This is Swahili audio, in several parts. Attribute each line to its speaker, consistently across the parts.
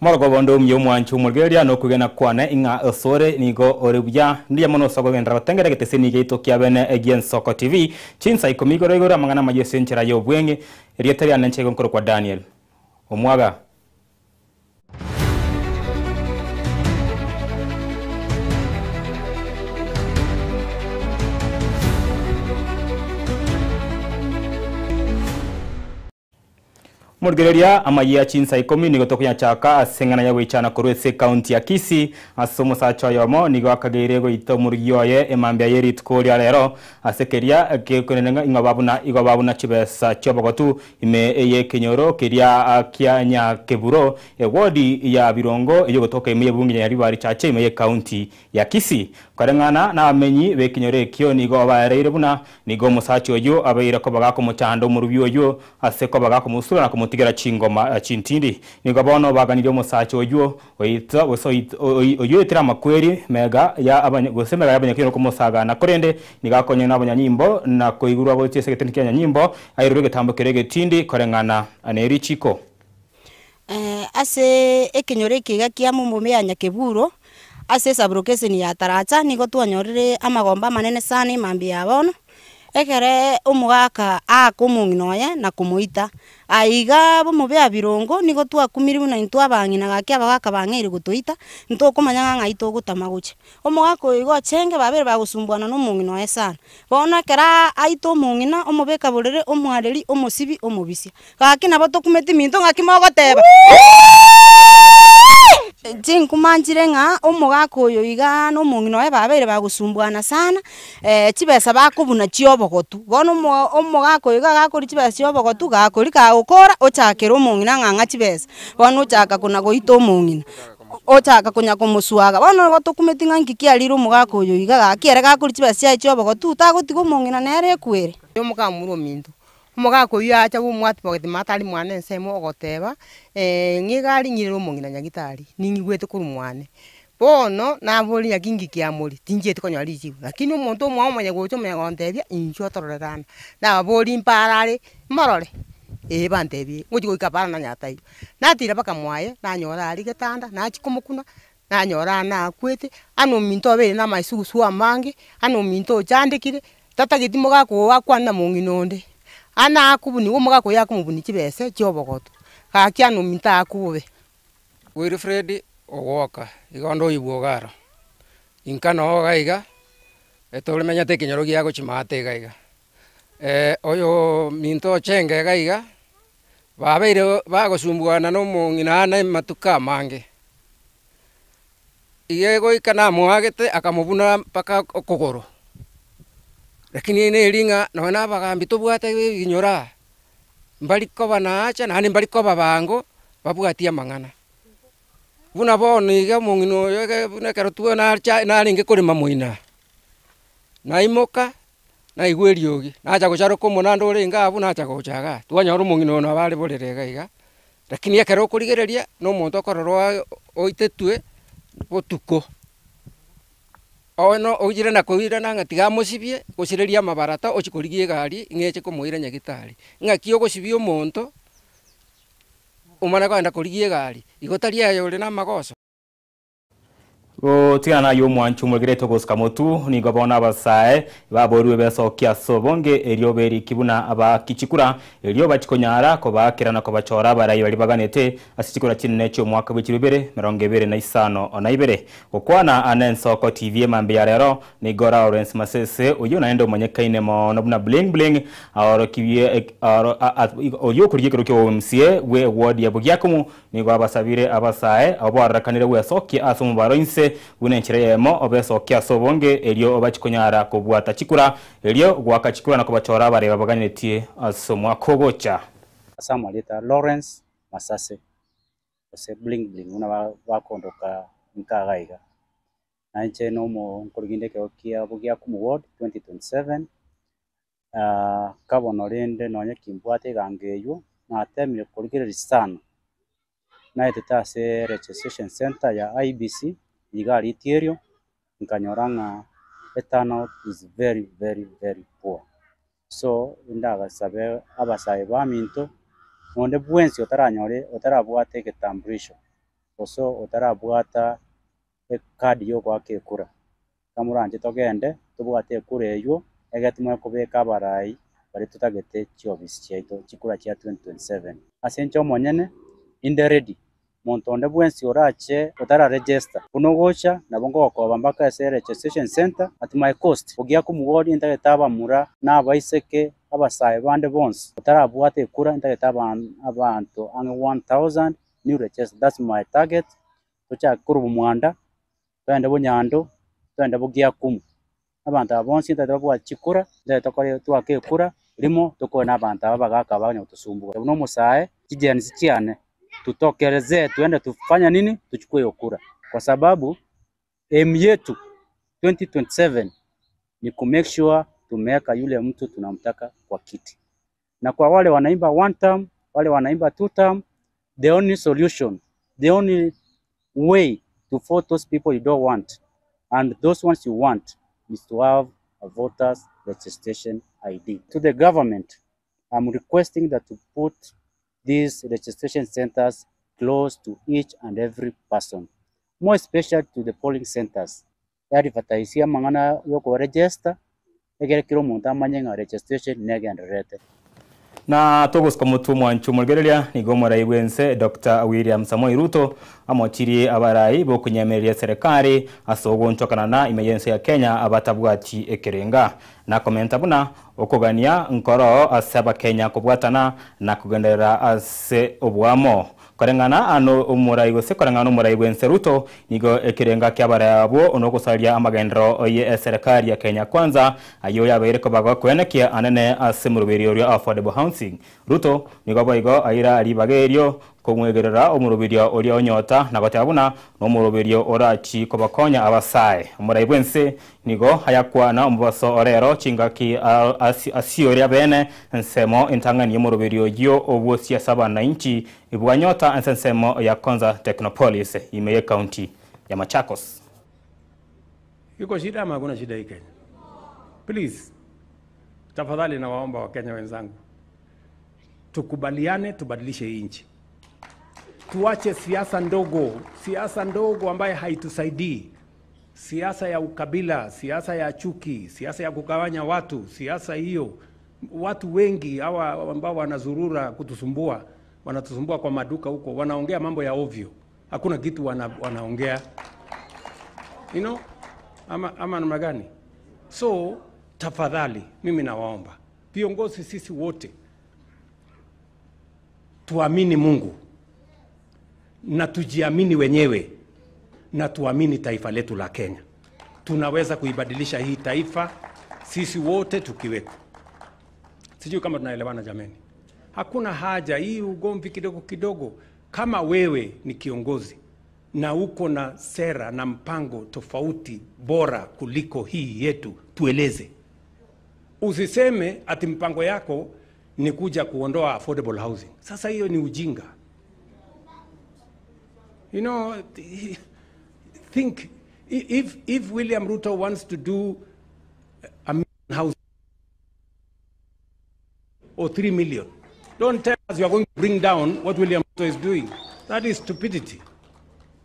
Speaker 1: Morgo bondo myo mwanchu mulgeria no kugena kwane inga osore nigo orubya ndiye mono sogo gendra tengere geteseni geito kyabene egien soko tv chinsa ikomigo regora mangana mayesenchera yo bwenge rieteri anenche gonkoro kwa Daniel omwaga. Murgereria amaya chinsa ikomi nigo tokunya chaka asengana ya wichana kurwese county ya Kisii asomo sacho yomo nigo akagere go ito murgiyoye emambya yerit koria rero asekeria kekonenga igobabuna chibesa chobogotu ime eye kenyoro keria kianya keburo ewodi ya birongo iyo gotoka ime bungi ya ribari chache ime county ya Kisii karengana na amenyi be kenyore kyo nigo abareire buna nigo musacho yo abeira ko bagako muchando murubyo yo aseko bagako musura na kumutigera chingoma chintindi nigo bono baganire musacho yo oita oyoitira makweri mega ya abanye gosemega yabanye kino kumusaga na korende nigakonye nabanya nyimbo na koigurwa bo tese getendikanya nyimbo ayirure getambokere getindi karengana aneri chiko
Speaker 2: ase ekenyore kiga kia mumume ya Nyakeburo ase sabrokeseni ya Taracha nigo twanyorire amagomba manene sana imambi yabono ekere omugaka akomunginoye na kumuita aiga bomobe abirongo nigo twakumiri buna intwa bangina gake abagaka bangeire gutuita nto komanya ngaito gutamaguche omugaka oigo chenge babere bagusumbuana no munginoye sana bona kera aito mungina omobeka borere omwareri omosibi omobisia gake nabo tokumeti minto ngaki mogoteba Jinkumanjire nga omugaka oyo iga no munginoye babere bagusumbuana sana chibesa bakubuna chiobogotu bono omugaka oyo gakori chibesa chiobogotu gakori gukora ochakera omungina nganga chibesa bono ochaka kuna goito omungina ochaka kunya kumusuaga bono gotokumeti nga nkikiarire omugaka oyo iga gakiere gakori chibesa chiobogotu tagotiga omungina nere ekwere
Speaker 3: omukamuro minto omugaka oyo acha bumwati bogeti matari mwane nsemo ogoteba ngigari nyiriro omongina nyagitari ningigwete kuri mwane bono nabori yakingi kiamuri tinjete konyari ijibu lakini omonto omwa omanya gocho omanya gontebia incho tororerana nabori mparare morore bantebie ngoji goikapara na nyatai natira baka mwaye nanyora ari getanda nachikomokuna nanyora nakwete ano minto abere na maisusu amange ano minto chandikire tatagiti mogako akwana monginonde ana akubuni omugako yakumubuni chibese chobogoto gakiano minta akube
Speaker 4: Wilfred ogoka igondo ibwogaro inkano gaiga etole menyate kinyoro giago chimate gaiga oyo minto chenge gaiga babeire bagosumbuana no mungina na matuka mange igego ikana muagete akamubuna paka okogoro lakini ne ringa nona bagambi tobwate ginyora mbali ko banacha nani mbali ko babango babwatia mangana buna boni ga mungino yoge buna karotu na archa na ringe kuri mamuina na imoka na igweriogi nacha gocharo ko monando ringa buna acha gochaga twanyoro mungino na bali borerega iga lakini yakero kurigereria no muntu akororwa oitetue botuko ono ojire na koira na ngatiga musibie gushireria mabarata ochikorigie gari ngeche komuira nyagitari ngakio gusibio monto umana kwenda korigie gari igotaria yore na magoso
Speaker 1: tigana yo mwanchu mulgereto goskamotu ni gobona basae baboruwe besokia sobonge elio beri kibuna aba kichikura elio bachikonyara ko bakirana ko bachora barayi bali baganete asichikura kinne cyo mwaka bikirubere 2025 onaibere okwana anensoko tv mambe ya rero ni gora Lawrence Masese uyo naendo manyekaine mo nobuna bling bling aro kiwie oyo kuriye kero MCA we ward ya bugyakumu ni gwabasabire abasae abo arakanire we sokia asumu baroinse unenchiremo obeso kya sobonge elio obachikonyara kubwata chikura elio gwakachikura na kubachora bareba baganitie asomwa kogocha
Speaker 5: asamalita Lawrence Masase ose bling bling una bakondoka nkagaiga nanche no mo nkoriginde ke okia bugya ku ward 2027 kabonolende nonye kimbwate gangeyo na temire korigere sana na etase registration center ya IBC igari tierio nkanyoranga etano is very poor so indaga sabe abasaye ba minto onde bwensi otaranyore otarabwate ketambulisho oso otarabwata ekadi yo gwake kura kamuranje togende tubwate kura eyo egetumwe kubeka abarai bari tutagete chiobisi chiaito chikura chia 2027 asencho monyene inde ready muntu onde bwensi orache utara register kuno gocha nabongo okoba mbaka ese registration center at my cost ogia kumugodi intagetaba mura nabaiseke abasaye bande bonse utarabwate kura intagetaba abantu ang 1000 new register. That's my target tucha kurubu mwanda twende bunyando twende bugia kumu abantu abonse intagetaba chikura ndatokore twake kura limo tukona abantu abagaka abanyotusumbuka no musaye kijenzi chiane tutokeleze tuende tufanya nini tuchukue hiyo kura kwa sababu aim yetu 2027 ni ku make sure tumeka yule mtu tunamtaka kwa kiti. Na kwa wale wanaimba one term, wale wanaimba two term, the only solution, the only way to vote those people you don't want and those ones you want is to have a voters registration ID. To the government, I'm requesting that to put these registration centers close to each and every person, more especially to the polling centers. Yari fataisia mangana yoko register, egere kiro muntu amanyenga registration negenderete.
Speaker 1: Na togos como tu mwanchu mulgerelia ni gomora ibwense Dr. William Samoei Ruto amochiri abarai bo kunyemeria serikali asogo nchokana na emergency ya Kenya abatabwati ekerenga na komenta buna okogania nkoro asaba Kenya kubwatana na kugendera ase obwamo korengana ano umurai gose korengana umurai bwense Ruto nigo ekerenga kyabarabo onokusalia amagendero oye serikali ya Kenya kwanza ayo yabaire ko bagwa kwenekia anene ase murubiri ori affordable housing. Ruto nigo boigo aira ari bagerio kumwegerera omurubirio ori onyota na gotabuna no murubirio orachi ko bakonya abasaye umurai bwense nigo hayakwana ombaso orero chingaki asiori abene nsemo intangani murubirio yo obwosia 7 ibwanyota nsemo ya Konza Technopolis imeye county ya Machakos.
Speaker 6: Yuko shida ama kuna shida hii Kenya? Please, tafadhali na waomba wa Kenya wenzangu, tukubaliane tubadilishe hii nchi. Tuache siasa ndogo ambaye haitusaidii. Siasa ya ukabila, siasa ya chuki, siasa ya kugawanya watu, siasa hiyo watu wengi hawa ambao wanazurura kutusumbua, wanatusumbua kwa maduka huko, wanaongea mambo ya ovyo. Hakuna kitu wanaongea. You know? Ama namna gani? So, tafadhali mimi nawaomba viongozi sisi wote tuamini Mungu na tujiamini wenyewe na tuamini taifa letu la Kenya. Tunaweza kuibadilisha hii taifa sisi wote tukiweko. Sijui kama tunaelewana jameni. Hakuna haja hii ugomvi kidogo kidogo. Kama wewe ni kiongozi na uko na sera na mpango tofauti bora kuliko hii yetu, tueleze. Usiseme ati mpango yako ni kuja kuondoa affordable housing. Sasa hiyo ni ujinga. You know, think if William Ruto wants to do a million house or 3 million, don't tell us you are going to bring down what William Ruto is doing. That is stupidity.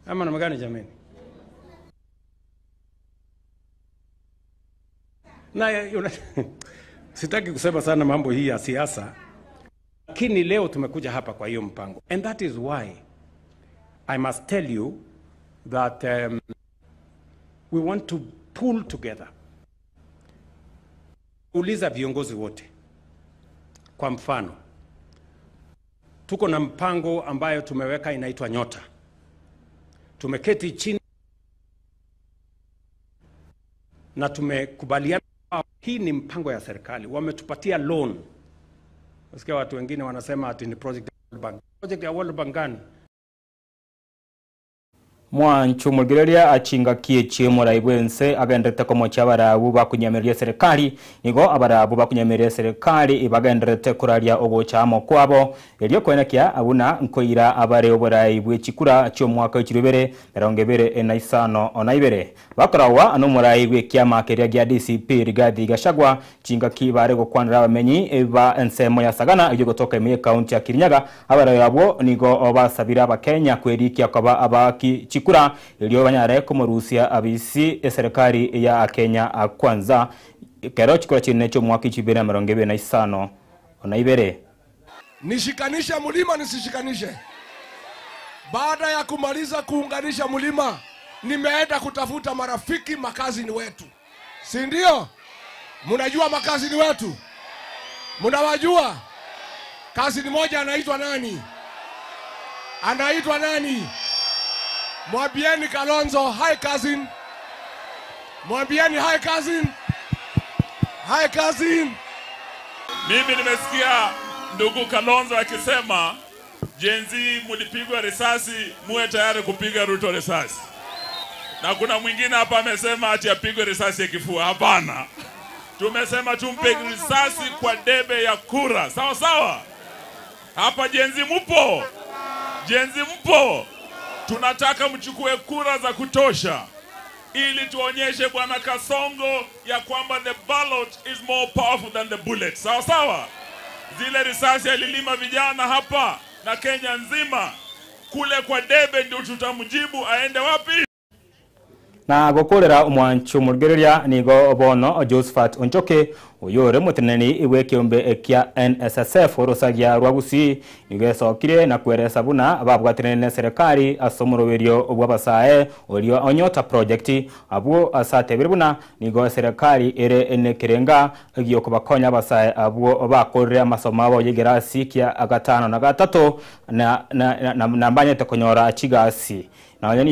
Speaker 6: Ama na magani jameni. Na sitaki kusema sana mambo hii ya siasa, lakini leo tumekuja hapa kwa hiyo mpango. And that is why I must tell you that we want to pull together. Uliza viongozi wote. Kwa mfano, tuko na mpango ambayo tumeweka inaitwa Nyota. Tumeketi chini na tumekubaliana hii ni mpango ya serikali. Wametupatia loan. Wasikia watu wengine wanasema ati ni project ya World Bank. Project ya World Bank gani?
Speaker 1: Mwanchu Mulgeria achinga kieche muraibwense agendrete komo cyabarabu bakunyamereye serikali nigo abarabu bakunyamereye serikali ibagendrete kuraria ogochamo kwabo elyo kwenekia abuna nkoira abare oburaibwe chikura cyo mwaka w'ikirubere 2025 onaibere bakarawa ano muraibwe kyama keria gya DCP Rigathi Gachagua chinga kibare gokwanira abamenyi eba ensemo ya Sagana iyo gotoka emiye county ya Kirinyaga abarayabo nigo basabira abakenya kwerikia kwaba abaki chikura ilio banyare kumurusia abisi serikali ya Kenya kwanza kero chikura chine cyo mwaka 2025 onaibere.
Speaker 7: Nishikanishe mlima nisishikanishe. Baada ya kumaliza kuunganisha mlima nimeenda kutafuta marafiki makazini wetu, si ndio? Mnajua makazini wetu, mnawajua. Kazini moja anaitwa nani? Anaitwa nani? Mwambieni Kalonzo, hi cousin. Mwambieni hi cousin. Hi cousin.
Speaker 8: Mimi nimesikia ndugu Kalonzo akisema jenzi mulipigwa risasi, muwe tayari kupiga Ruto risasi. Na kuna mwingine hapa amesema ati apigwe risasi ya kifua. Hapana. Tumesema tumpe risasi kwa debe ya kura. Sawa sawa? Hapa jenzi mpo? Jenzi mpo? Tunataka mchukue kura za kutosha ili tuonyeshe bwana Kasongo ya kwamba the ballot is more powerful than the bullet. Sawa sawa? Zile risasi alilima vijana hapa na Kenya nzima, kule kwa debe ndio tutamjibu aende wapi.
Speaker 1: Na gokorera Mwanchu Mulgeria nigo bono Josephat Onchoke uyore muteneni iwe kiombe kia NSSF orosagia rwagusi nigesokire na kweresa buna babwatenene serikali asomorowerio obwabasae olio onyota project abo asate biribuna nigo serikali ere enekerenga giyo kubakonya basae abo bakorera masomo abo yegerasi kia agatano na gatatu na mbanye tekonyora chigasi na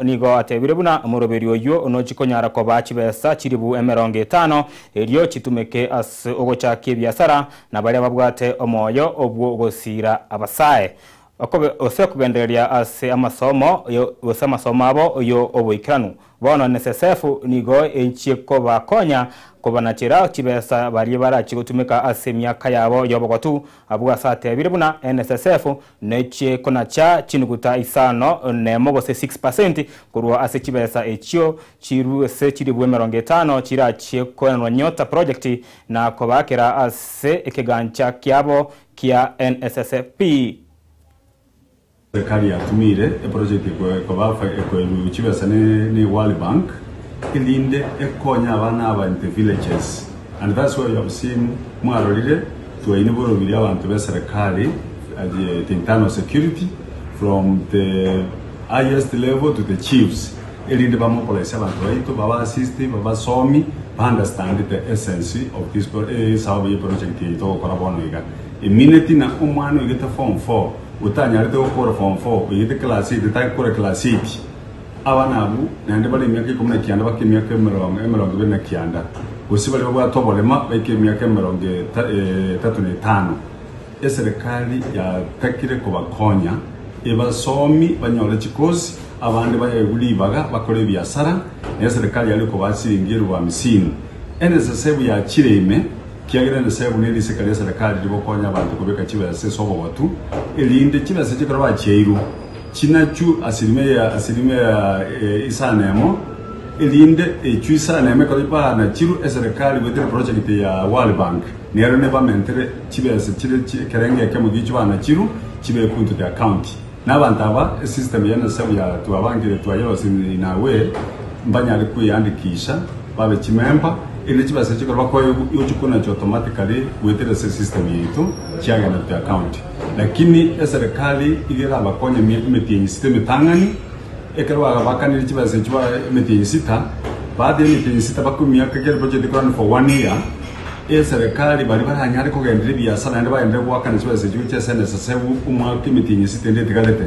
Speaker 1: nigo atebiribuna muroberio yo onojikonyara ko bachibesa chiribu M50 elio chitumeke as ogochake biasara na bali babwate omoyo obwo gosira abasae akobe ose kugenderia ase amasomo yo osama somabo yo oboikranu bono NSSF nigo enchiko bakonya kobanachira chibesa bali barachi gutumika ase myaka yabo yobogotu abwa sate biribuna NSSF neche konacha chinuguta isano nemogose 6% kurwa ase chibesa echio chiru se chiribwe 50 chirachi ko nyota project na kobakera ase ekegancha kyabo kia NSSF.
Speaker 9: Serikali yatumire project kwa bafa chibesa ni World Bank ilinde ekonya abana aba in the villages, and that's why you have seen mwarorire tuwainiboro bili abantu be serikali at the internal security from the highest level to the chiefs ilinde bamopolice abantu baito baba assist baba somi understand the essence of this project ito korabono iga immediately na umwana igeta form 4 utanyarite ukora form 4 uyite class 8 utakora class 8 abana abu nande bali myaka 19 bakimyaka 29 usibali bwatobolema bakimyaka 35 eserikali ya takire ko bakonya ebasomi banyole chikozi abandi bayegulibaga bakore biasara eserikali yali ko basiringirwa 50 NSSF ya Chireme kiagera NSSF ne lisekali serikali libokonya abantu kubeka chibase sobo watu elinde chibase chikora bacheiru chinachu asilimia isanemo elinde echu isanemo kalipa na chiru serikali with the project ya World Bank nero ne bamentere chibase chire kerenge kemu gichwana chiru chibe kuntu the account n'abantu aba system ya NSSF ya tuabangire twayose inawe mbanya ari kuyandikisha babe chimemba ile chibase chikora bakoyo yochukuna automatically with the system yetu chiaga na the account lakini serikali igera bakonya meeting system tangani ekerwa bakani chibase chwa meeting sita baada ya meeting sita bakumia kagere project run for 1 year serikali bali baranyari ko gendire biasara ndaba ndere wakana chibase chuche SNSSF umwaka meeting sita ndete galete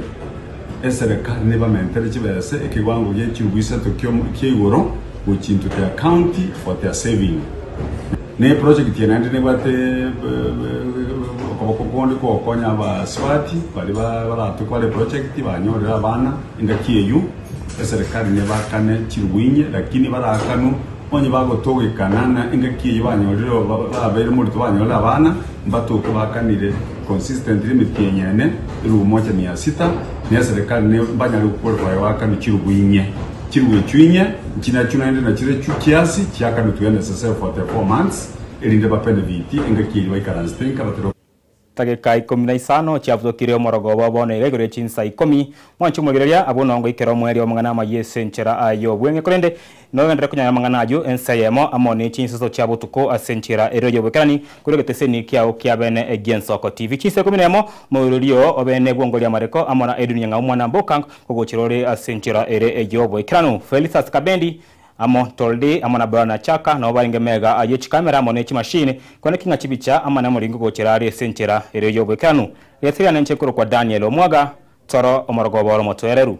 Speaker 9: serikali ne bamentere chibase ekigwango ye chibwisa tokyo kiigoro which into the county for their saving ne project yenande ne bate kokokondi ko konya ba swati bali bara to kwale project banyorera abana ingakiyeyu serikali ne bakane chirwinye lakini barakanu onye bagotogekana na ingakiye banyorero babere muri tubanyora abana mbatuko bakanire consistently mityenyene rumoja 600 ne serikali ne banyari gukora wakanu chirwinye chirwinye china chunaende na chire chukiasi cyakanu tuyane sasa for 4 months elinde bapende viti ingakiye baikaranstenka batero
Speaker 1: tagika 15 cyavuzokire omorogo babone gure chinsa 10 mwanchu mugireria abonongo ikero mweri omangana mayese nchera ayo bwenge kurende no ndere kunya mangana ayo ensayemo amone chinso cyabutuko asenchera eroyo bekarani kuregete seni kyao kyabene egensoko tv chise 10 mururio obene bwongolia mareko amona edunya ngamwana mbokang kogochirore asenchera ere ejobo ikranu Felicitas Kabendi amo tolde amana bana chaka na obaringe mega ayechi kamera mone chi machine kone kinga chibicha amana muringo gocherare senchera ere yobo kanu yethira nenche kuro kwa Daniel Omwaga toro omorogo boro motoereru